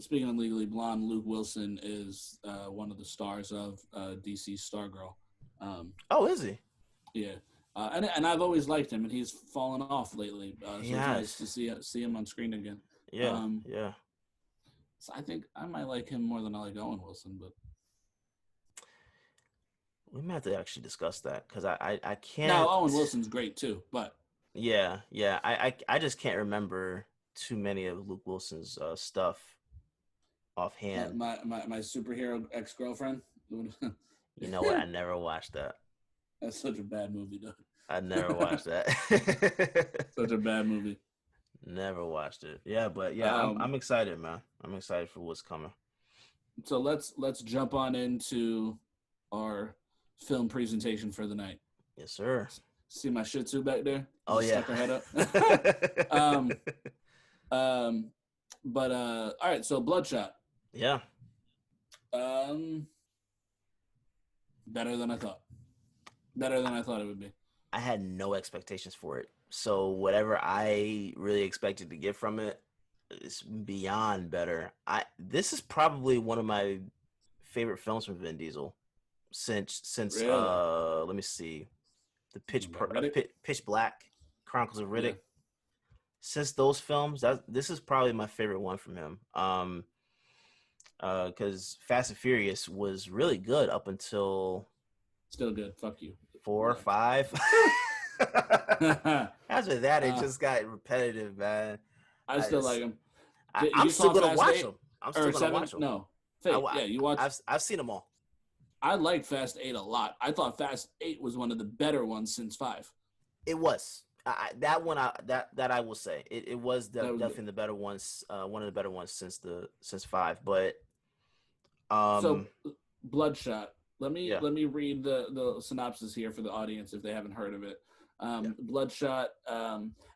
Speaking of Legally Blonde, Luke Wilson is one of the stars of DC's Stargirl. Is he? Yeah, and I've always liked him, and he's fallen off lately. So it's nice to see him on screen again. Yeah, So I think I might like him more than I like Owen Wilson, but. We might have to actually discuss that because I can't. No, Owen Wilson's great too, but yeah. I just can't remember too many of Luke Wilson's stuff offhand. My superhero ex-girlfriend. You know what? I never watched that. That's such a bad movie, though. I never watched that. Such a bad movie. Never watched it. Yeah, but yeah, I'm excited, man. I'm excited for what's coming. So let's jump on into our film presentation for the night. Yes, sir. See my Shih Tzu back there? Oh, yeah. Stuck her head up. But all right. So Bloodshot. Yeah. Better than I thought. Better than I thought it would be. I had no expectations for it. So whatever I really expected to get from it is beyond better. This is probably one of my favorite films from Vin Diesel. Since really? Let me see, the Pitch Black, Chronicles of Riddick. Yeah. Since those films, this is probably my favorite one from him. Because Fast and Furious was really good up until still good. Fuck you. 4 or 5. After that, it just got repetitive, man. I still like him. I'm still gonna watch them. I'm still gonna watch them. No, Fate. Yeah, you watch. I've seen them all. I like Fast 8 a lot. I thought Fast 8 was one of the better ones since 5. It was. That one I will say. It was definitely the better ones, one of the better ones since 5. But so Bloodshot. Let me read the synopsis here for the audience if they haven't heard of it. Bloodshot.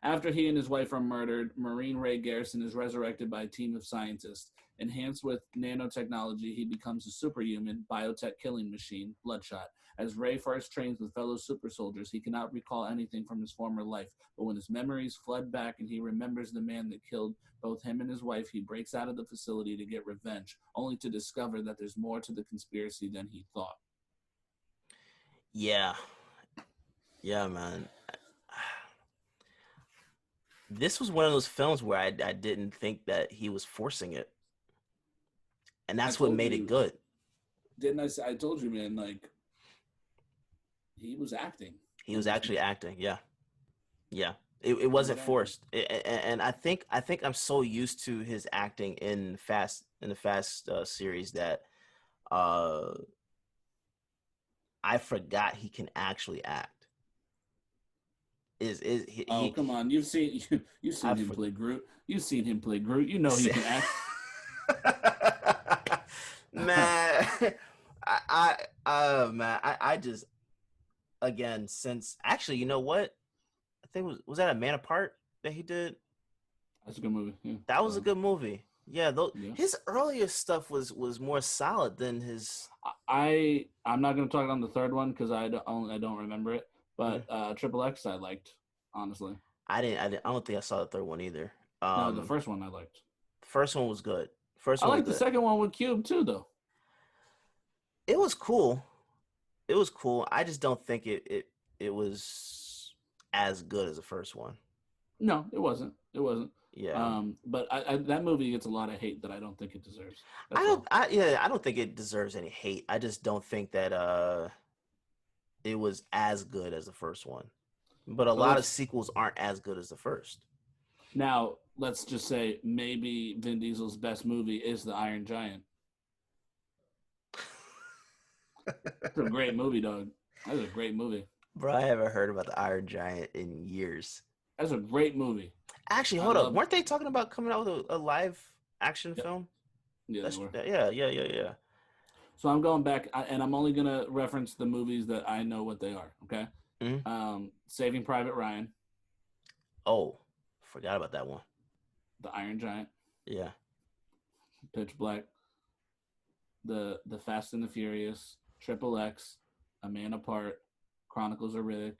After he and his wife are murdered, Marine Ray Garrison is resurrected by a team of scientists. Enhanced with nanotechnology, he becomes a superhuman biotech killing machine, Bloodshot. As Ray first trains with fellow super soldiers, he cannot recall anything from his former life. But when his memories flood back and he remembers the man that killed both him and his wife, he breaks out of the facility to get revenge, only to discover that there's more to the conspiracy than he thought. Yeah, man. This was one of those films where I didn't think that he was forcing it. And that's what made it good. Didn't I say? I told you, man, like, he was acting. He was actually acting, yeah. Yeah. It wasn't forced. And I think I'm so used to his acting in the Fast series that I forgot he can actually act. Come on. You've seen him play Groot. You've seen him play Groot. You know he can act. Man, I just, again, since actually, you know what? I think was that A Man Apart that he did? That's a good movie. Yeah. That was a good movie. Yeah, his earlier stuff was more solid than his. I'm not going to talk on the third one because I don't remember it. But Triple X I liked, honestly. I don't think I saw the third one either. No, the first one I liked. The first one was good. I like the second one with Cube too, though. It was cool. I just don't think it was as good as the first one. No, it wasn't. Yeah. But that movie gets a lot of hate that I don't think it deserves. I don't think it deserves any hate. I just don't think that it was as good as the first one. But a lot of sequels aren't as good as the first. Now, let's just say maybe Vin Diesel's best movie is The Iron Giant. It's a great movie, dog. That's a great movie. Bro, I haven't heard about The Iron Giant in years. That's a great movie. Actually, hold up. Weren't they talking about coming out with a live action film? Yeah, they were. Yeah. So I'm going back, and I'm only going to reference the movies that I know what they are, okay? Mm-hmm. Saving Private Ryan. Oh, forgot about that one. The Iron Giant. Yeah. Pitch Black. The Fast and the Furious. Triple X. A Man Apart. Chronicles of Riddick.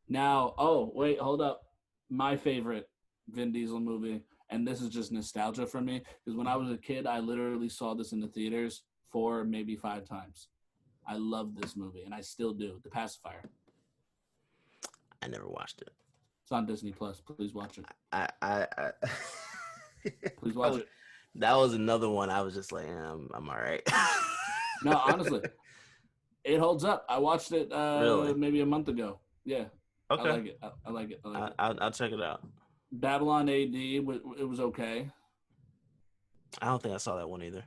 Now, wait, hold up. My favorite Vin Diesel movie, and this is just nostalgia for me, because when I was a kid, I literally saw this in the theaters 4, maybe 5 times. I love this movie, and I still do. The Pacifier. I never watched it. It's on Disney Plus. Please watch it. Please watch it. That was another one. I was just like, I'm all right. No, honestly, it holds up. I watched it really? Maybe a month ago. Yeah. Okay. I like it. I'll check it out. Babylon AD, it was okay. I don't think I saw that one either.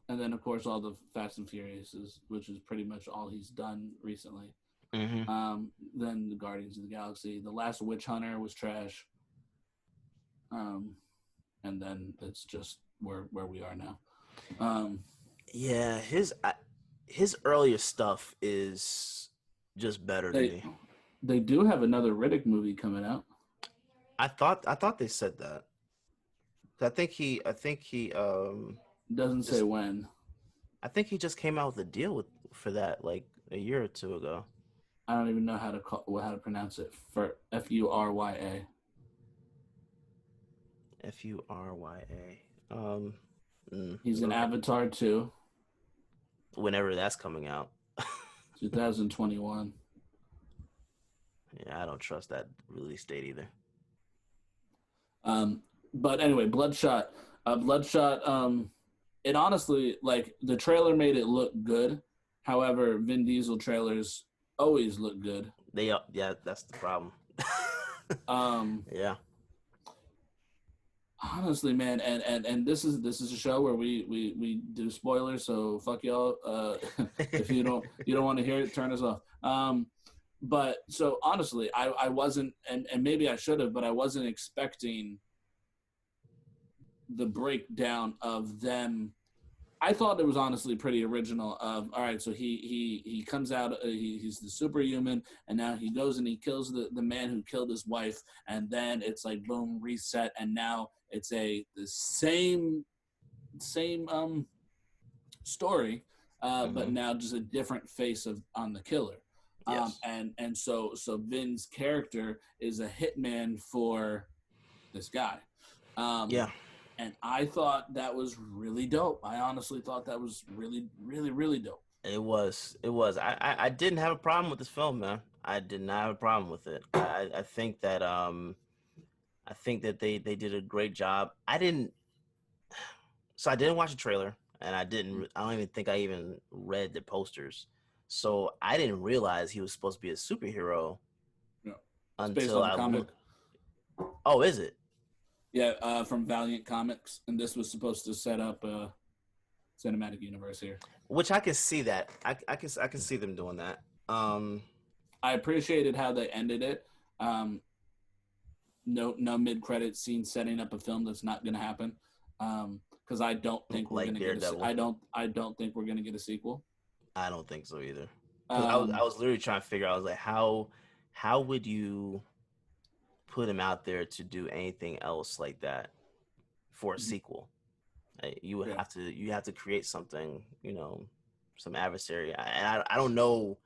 And then, of course, all the Fast and Furious, which is pretty much all he's done recently. Mm-hmm. Then the Guardians of the Galaxy. The Last Witch Hunter was trash. And then it's just where we are now. Yeah, his earlier stuff is just better to me. They do have another Riddick movie coming out. I thought they said that. I think he doesn't say when. I think he just came out with a deal for that like a year or two ago. I don't even know how to pronounce it. For Furya. Furya. He's in Avatar 2. Whenever that's coming out. 2021. Yeah, I don't trust that release date either. But anyway, Bloodshot. It honestly, like, the trailer made it look good. However, Vin Diesel trailers always look good. Yeah, that's the problem. Yeah. Honestly, man, and this is a show where we do spoilers, so fuck y'all. If you don't want to hear it, turn us off. But so honestly, I wasn't, and maybe I should have, but I wasn't expecting the breakdown of them. I thought it was honestly pretty original. Of all right, so he comes out, he's the superhuman, and now he goes and he kills the man who killed his wife, and then it's like boom, reset, and now it's the same story, but now just a different face on the killer. Yes. And so Vin's character is a hitman for this guy. Yeah. And I thought that was really dope. I honestly thought that was really, really, really dope. It was. I didn't have a problem with this film, man. I did not have a problem with it. I think that they did a great job. I didn't watch the trailer, and I don't even think I even read the posters. So I didn't realize he was supposed to be a superhero until I comic. Oh, is it? Yeah, from Valiant Comics, and this was supposed to set up a cinematic universe here. Which I can see that. I can see them doing that. I appreciated how they ended it. No mid-credit scene setting up a film that's not going to happen. Because I don't think we're going to get I don't think we're going to get a sequel. I don't think so either. I was literally trying to figure out. I was like, how would you put him out there to do anything else like that for a sequel? You would have to create something, some adversary. I don't know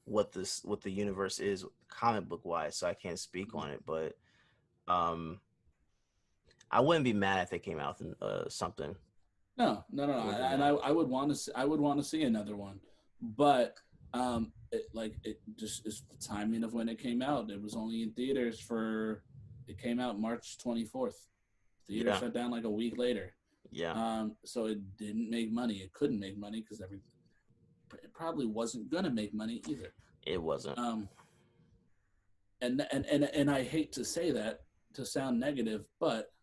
what the universe is comic book wise, so I can't speak on it. But I wouldn't be mad if they came out with something. No. And I would want to see another one, but it just is the timing of when it came out. It was only in theaters it came out March 24th. Theater shut down like a week later. Yeah. So it didn't make money. It couldn't make money because it probably wasn't gonna make money either. It wasn't. And I hate to say that to sound negative, but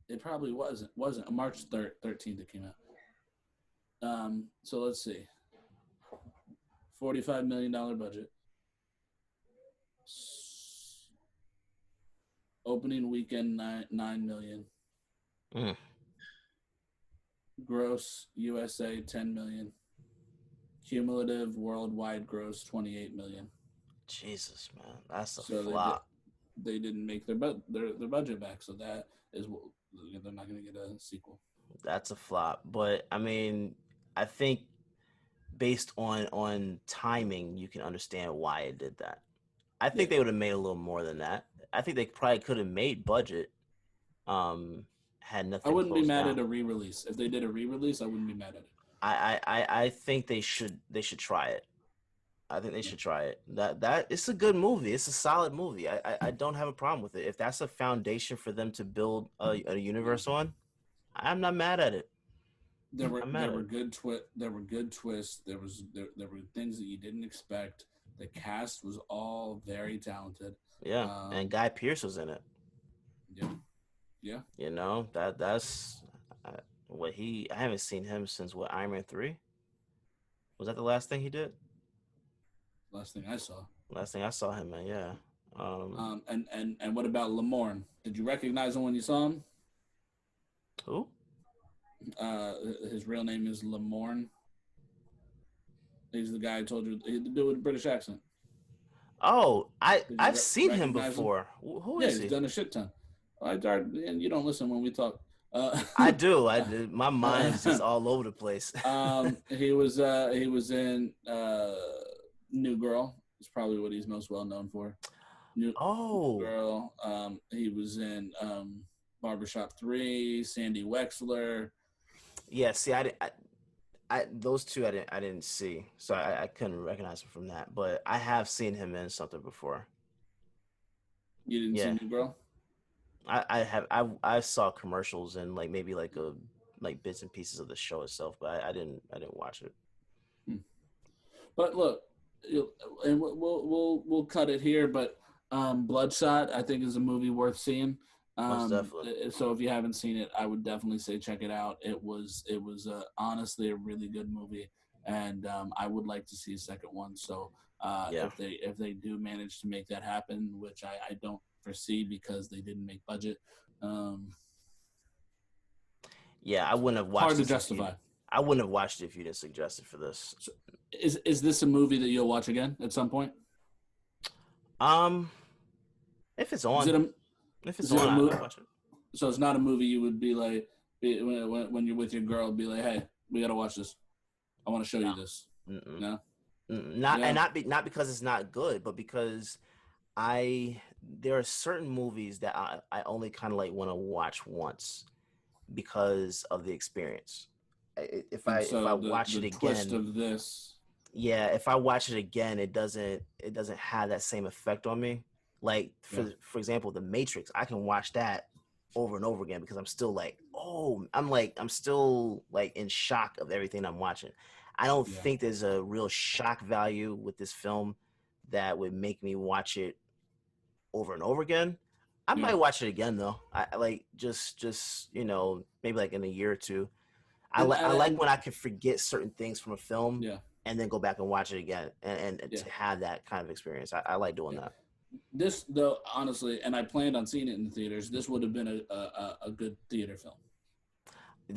it probably wasn't. March 13th it came out. So let's see. $45 million budget. Opening weekend, $9 million. Gross USA $10 million. Cumulative worldwide gross $28 million. Jesus, man, that's a flop. They didn't make their budget back, so that is what they're not going to get a sequel. That's a flop, but I mean, I think based on timing, you can understand why it did that. I think they would have made a little more than that. I think they probably could have made budget. Had nothing. I wouldn't be mad at a re-release. If they did a re-release, I wouldn't be mad at it. I think they should try it. I think they should try it. That it's a good movie. It's a solid movie. I don't have a problem with it. If that's a foundation for them to build a universe on, I'm not mad at it. There were good twists. There were things that you didn't expect. The cast was all very talented. Yeah, and Guy Pearce was in it. Yeah. That's what I haven't seen him since Iron Man 3? Was that the last thing he did? Last thing I saw. Last thing I saw him in, yeah. And what about Lamorne? Did you recognize him when you saw him? Who? His real name is Lamorne. He's the guy I told you. He's the dude with a British accent. Oh, I've seen him before. Who is he? He's done a shit ton. And you don't listen when we talk. I do. My mind is just all over the place. He was in New Girl. It's probably what he's most well known for. New Girl. He was in Barbershop 3, Sandy Wexler. Yeah, see, I those two I didn't see, so I couldn't recognize him from that. But I have seen him in something before. You didn't see New Girl? I saw commercials and maybe bits and pieces of the show itself, but I didn't watch it. But look, and we'll cut it here. But Bloodshot, I think, is a movie worth seeing. Most definitely. So if you haven't seen it, I would definitely say check it out. It was honestly a really good movie, and I would like to see a second one. So Yeah. if they do manage to make that happen, which I don't foresee because they didn't make budget. Yeah, I wouldn't have watched. Hard to justify. I wouldn't have watched it if you didn't suggest it for this. So is this a movie that you'll watch again at some point? If it's on, if it's on, I'll watch it. So it's not a movie you would be like when you're with your girl, be like, "Hey, we gotta watch this. I want to show you this." Mm-mm. No, not because it's not good, but because there are certain movies that I only kind of like want to watch once because of the experience. If I watch it again, twist of this. Yeah, if I watch it again, it doesn't have that same effect on me. Like for example, The Matrix, I can watch that over and over again because I'm still like, I'm still like in shock of everything I'm watching. I don't think there's a real shock value with this film that would make me watch it over and over again. I might watch it again though. I like just maybe like in a year or two. I like when I can forget certain things from a film and then go back and watch it again and to have that kind of experience. I like doing that. This though, honestly, and I planned on seeing it in the theaters. This would have been a good theater film.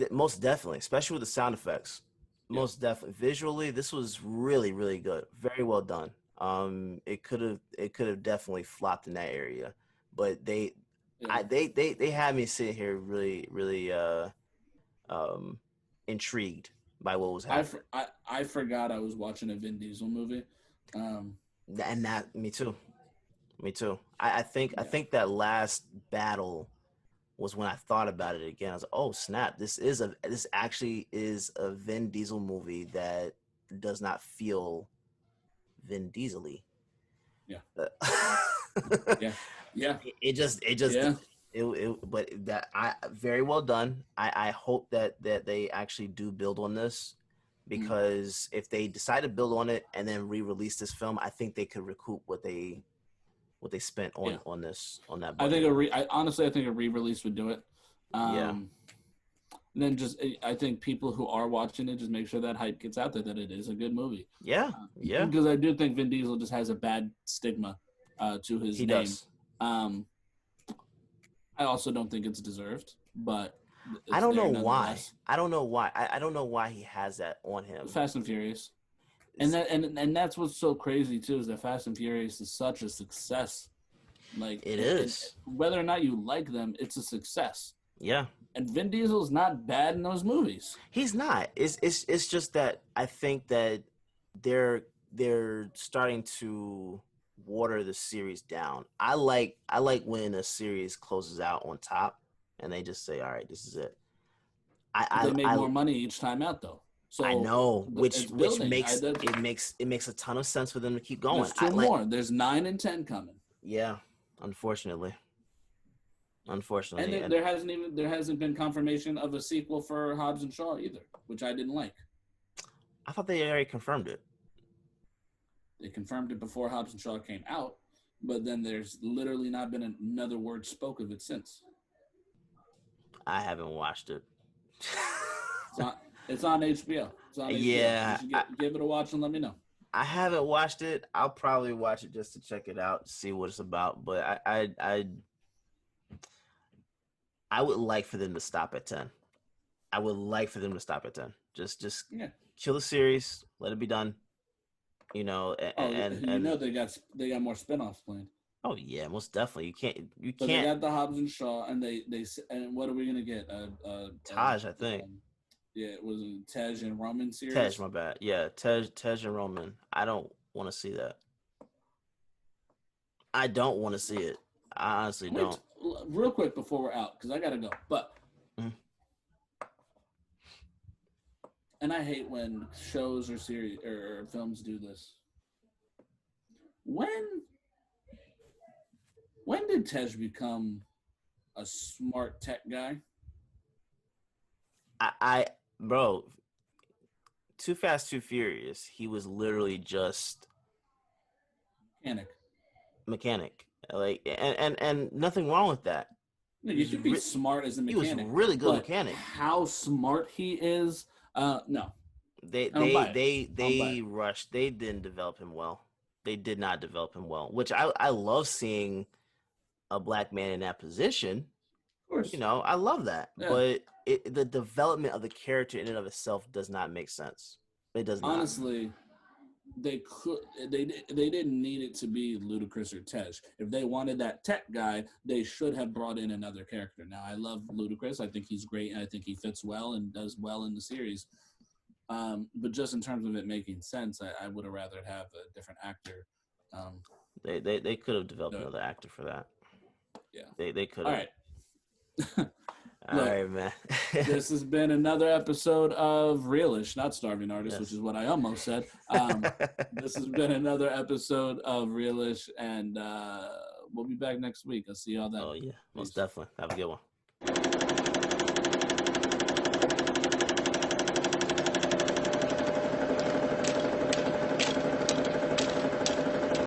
Most definitely, especially with the sound effects. Most definitely, visually, this was really, really good. Very well done. It could have definitely flopped in that area, but they had me sit here really, really intrigued by what was happening. I forgot I was watching a Vin Diesel movie. And that me too. I think that last battle was when I thought about it again. I was like, oh snap, this actually is a Vin Diesel movie that does not feel Vin Diesel-y. But that very well done. I hope that they actually do build on this, because if they decide to build on it and then re-release this film, I think they could recoup what they spent on that budget. I think a re-release would do it. And then I think people who are watching it, just make sure that hype gets out there that it is a good movie. Because I do think Vin Diesel just has a bad stigma to his name. Does. I also don't think it's deserved, but I don't know why. I don't know why he has that on him. Fast and Furious. And that's what's so crazy too, is that Fast and Furious is such a success. Like it is. Whether or not you like them, it's a success. Yeah. And Vin Diesel's not bad in those movies. He's not. It's just that I think that they're starting to water the series down. I like when a series closes out on top and they just say, all right, this is it. They make more money each time out though. So I know, which makes a ton of sense for them to keep going. There's two more. There's 9 and 10 coming. Yeah, unfortunately. And there hasn't been confirmation of a sequel for Hobbs and Shaw either, which I didn't like. I thought they already confirmed it. They confirmed it before Hobbs and Shaw came out, but then there's literally not been another word spoke of it since. I haven't watched it. It's on HBO. Yeah. Give it a watch and let me know. I haven't watched it. I'll probably watch it just to check it out, see what it's about. But I would like for them to stop at 10. Just kill the series, let it be done. They got more spinoffs planned. Oh yeah, most definitely. You can't. They got the Hobbs and Shaw, and and what are we gonna get? Taj, I think. It was a Tej and Roman series. Tej, my bad. Yeah, Tej and Roman. I don't want to see that. I don't want to see it. I honestly don't. Real quick before we're out, because I gotta go. But and I hate when shows or series or films do this. When did Tej become a smart tech guy? Bro, Too Fast, Too Furious, he was literally just mechanic. Like, and nothing wrong with that. You could be smart as a mechanic. He was really good mechanic. How smart he is, no. They rushed. They didn't develop him well. They did not develop him well, which I love seeing a black man in that position. Of course. You know, I love that. Yeah. But the development of the character in and of itself does not make sense. It does not. Honestly, they didn't need it to be Ludacris or Tej. If they wanted that tech guy, they should have brought in another character. Now, I love Ludacris. I think he's great, and I think he fits well and does well in the series. But just in terms of it making sense, I would have rather have a different actor. They could have developed another actor for that. Yeah, they could have. All right. All right, man. This has been another episode of Realish, not Starving Artist, yes. Which is what I almost said. This has been another episode of Realish, and we'll be back next week. I'll see y'all then. Oh, yeah. Most definitely. Have a good one.